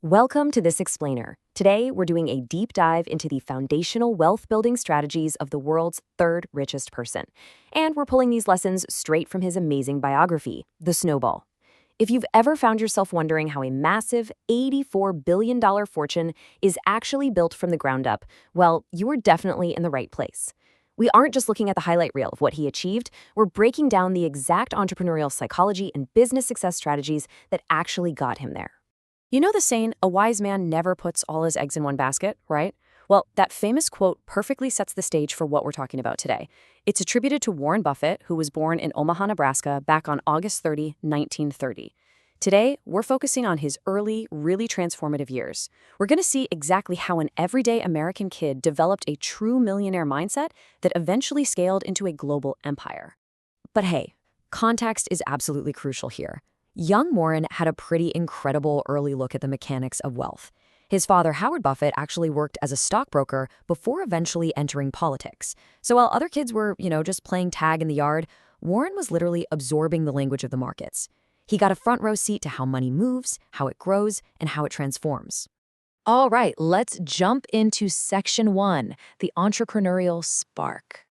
Welcome to This Explainer. Today, we're doing a deep dive into the foundational wealth building strategies of the world's third richest person. And we're pulling these lessons straight from his amazing biography, The Snowball. If you've ever found yourself wondering how a massive $84 billion fortune is actually built from the ground up, well, you are definitely in the right place. We aren't just looking at the highlight reel of what he achieved, we're breaking down the exact entrepreneurial psychology and business success strategies that actually got him there. You know the saying, a wise man never puts all his eggs in one basket, right? Well, that famous quote perfectly sets the stage for what we're talking about today. It's attributed to Warren Buffett, who was born in Omaha, Nebraska, back on August 30, 1930. Today, we're focusing on his early, really transformative years. We're going to see exactly how an everyday American kid developed a true millionaire mindset that eventually scaled into a global empire. But hey, context is absolutely crucial here. Young Warren had a pretty incredible early look at the mechanics of wealth. His father, Howard Buffett, actually worked as a stockbroker before eventually entering politics. So while other kids were, just playing tag in the yard, Warren was literally absorbing the language of the markets. He got a front row seat to how money moves, how it grows, and how it transforms. All right, let's jump into Section 1, the entrepreneurial spark.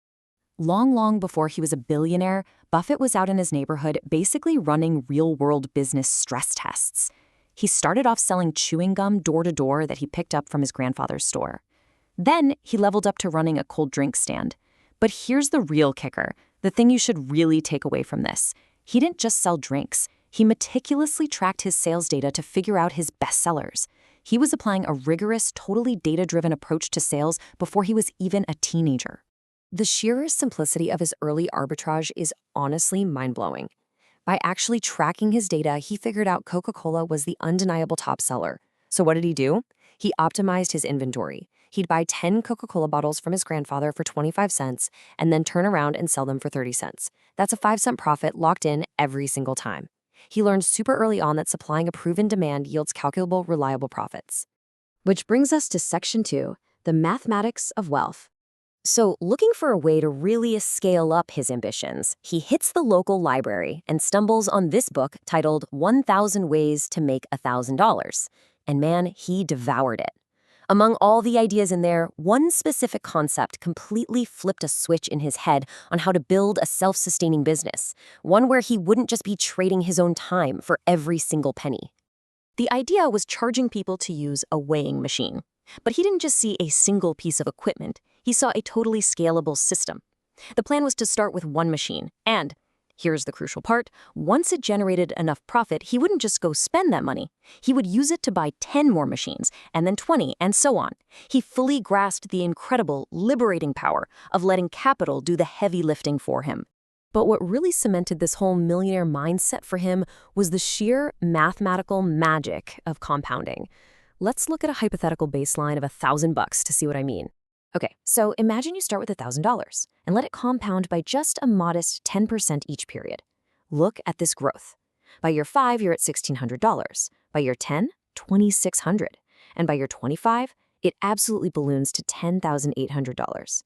Long before he was a billionaire, Buffett was out in his neighborhood basically running real-world business stress tests. He started off selling chewing gum door to door that he picked up from his grandfather's store. Then he leveled up to running a cold drink stand. But here's the real kicker, the thing you should really take away from this. He didn't just sell drinks. He meticulously tracked his sales data to figure out his best sellers. He was applying a rigorous, totally data-driven approach to sales before he was even a teenager. The sheer simplicity of his early arbitrage is honestly mind-blowing. By actually tracking his data, he figured out Coca-Cola was the undeniable top seller. So what did he do? He optimized his inventory. He'd buy 10 Coca-Cola bottles from his grandfather for 25 cents and then turn around and sell them for 30 cents. That's a 5-cent profit locked in every single time. He learned super early on that supplying a proven demand yields calculable, reliable profits. Which brings us to Section 2, the mathematics of wealth. So, looking for a way to really scale up his ambitions, he hits the local library and stumbles on this book titled 1,000 Ways to Make $1,000. And man, he devoured it. Among all the ideas in there, one specific concept completely flipped a switch in his head on how to build a self-sustaining business, one where he wouldn't just be trading his own time for every single penny. The idea was charging people to use a weighing machine. But he didn't just see a single piece of equipment, he saw a totally scalable system. The plan was to start with one machine, and, here's the crucial part, once it generated enough profit, he wouldn't just go spend that money. He would use it to buy 10 more machines, and then 20, and so on. He fully grasped the incredible, liberating power of letting capital do the heavy lifting for him. But what really cemented this whole millionaire mindset for him was the sheer mathematical magic of compounding. Let's look at a hypothetical baseline of $1,000 to see what I mean. Okay, so imagine you start with $1,000 and let it compound by just a modest 10% each period. Look at this growth. By year 5, you're at $1,600. By year 10, $2,600. And by year 25, it absolutely balloons to $10,800.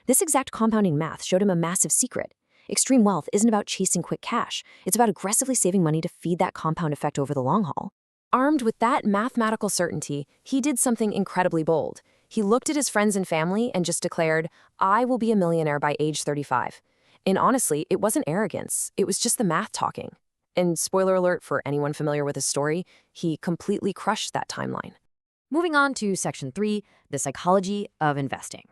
This exact compounding math showed him a massive secret. Extreme wealth isn't about chasing quick cash. It's about aggressively saving money to feed that compound effect over the long haul. Armed with that mathematical certainty, he did something incredibly bold. He looked at his friends and family and just declared, I will be a millionaire by age 35. And honestly, it wasn't arrogance. It was just the math talking. And spoiler alert for anyone familiar with his story, he completely crushed that timeline. Moving on to Section 3, the psychology of investing.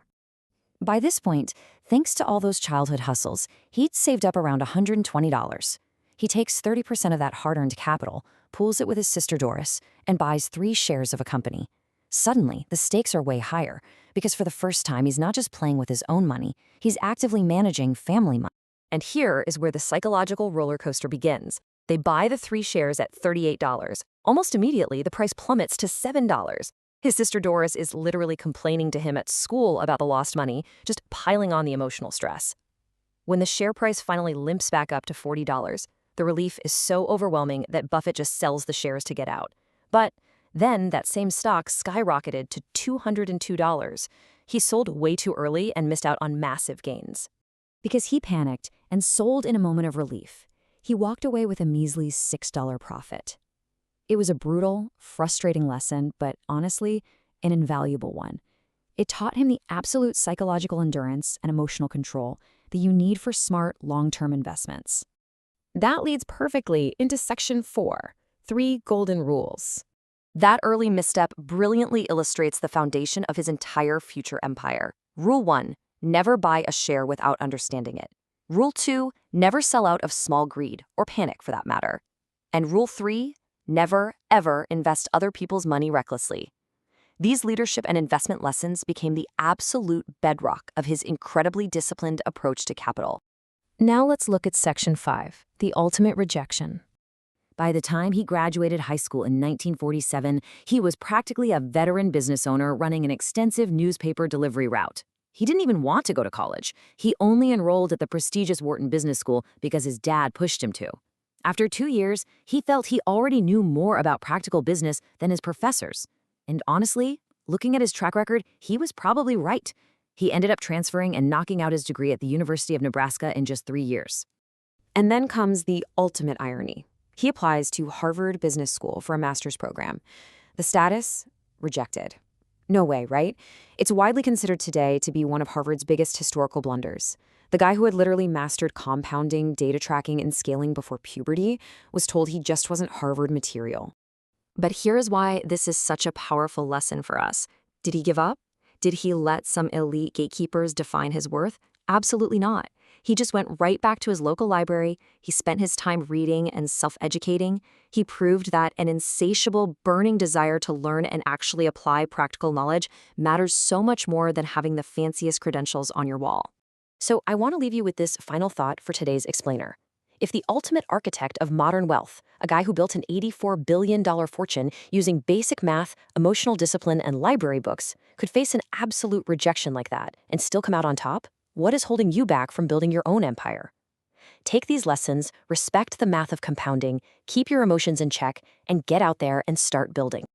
By this point, thanks to all those childhood hustles, he'd saved up around $120. He takes 30% of that hard-earned capital, pools it with his sister Doris, and buys 3 shares of a company. Suddenly, the stakes are way higher, because for the first time, he's not just playing with his own money, he's actively managing family money. And here is where the psychological roller coaster begins. They buy the 3 shares at $38. Almost immediately, the price plummets to $7. His sister Doris is literally complaining to him at school about the lost money, just piling on the emotional stress. When the share price finally limps back up to $40, the relief is so overwhelming that Buffett just sells the shares to get out. But then that same stock skyrocketed to $202. He sold way too early and missed out on massive gains. Because he panicked and sold in a moment of relief, he walked away with a measly $6 profit. It was a brutal, frustrating lesson, but honestly, an invaluable one. It taught him the absolute psychological endurance and emotional control that you need for smart, long-term investments. That leads perfectly into Section 4, 3 Golden Rules. That early misstep brilliantly illustrates the foundation of his entire future empire. Rule 1, never buy a share without understanding it. Rule 2, never sell out of small greed, or panic for that matter. And Rule 3, never, ever invest other people's money recklessly. These leadership and investment lessons became the absolute bedrock of his incredibly disciplined approach to capital. Now let's look at Section 5, the ultimate rejection. By the time he graduated high school in 1947, he was practically a veteran business owner running an extensive newspaper delivery route. He didn't even want to go to college. He only enrolled at the prestigious Wharton Business School because his dad pushed him to. After 2 years, he felt he already knew more about practical business than his professors. And honestly, looking at his track record, he was probably right. He ended up transferring and knocking out his degree at the University of Nebraska in just 3 years. And then comes the ultimate irony. He applies to Harvard Business School for a master's program. The status? Rejected. No way, right? It's widely considered today to be one of Harvard's biggest historical blunders. The guy who had literally mastered compounding, data tracking, and scaling before puberty was told he just wasn't Harvard material. But here's why this is such a powerful lesson for us. Did he give up? Did he let some elite gatekeepers define his worth? Absolutely not. He just went right back to his local library. He spent his time reading and self-educating. He proved that an insatiable, burning desire to learn and actually apply practical knowledge matters so much more than having the fanciest credentials on your wall. So I want to leave you with this final thought for today's explainer. If the ultimate architect of modern wealth, a guy who built an $84 billion fortune using basic math, emotional discipline, and library books, could face an absolute rejection like that and still come out on top, what is holding you back from building your own empire? Take these lessons, respect the math of compounding, keep your emotions in check, and get out there and start building.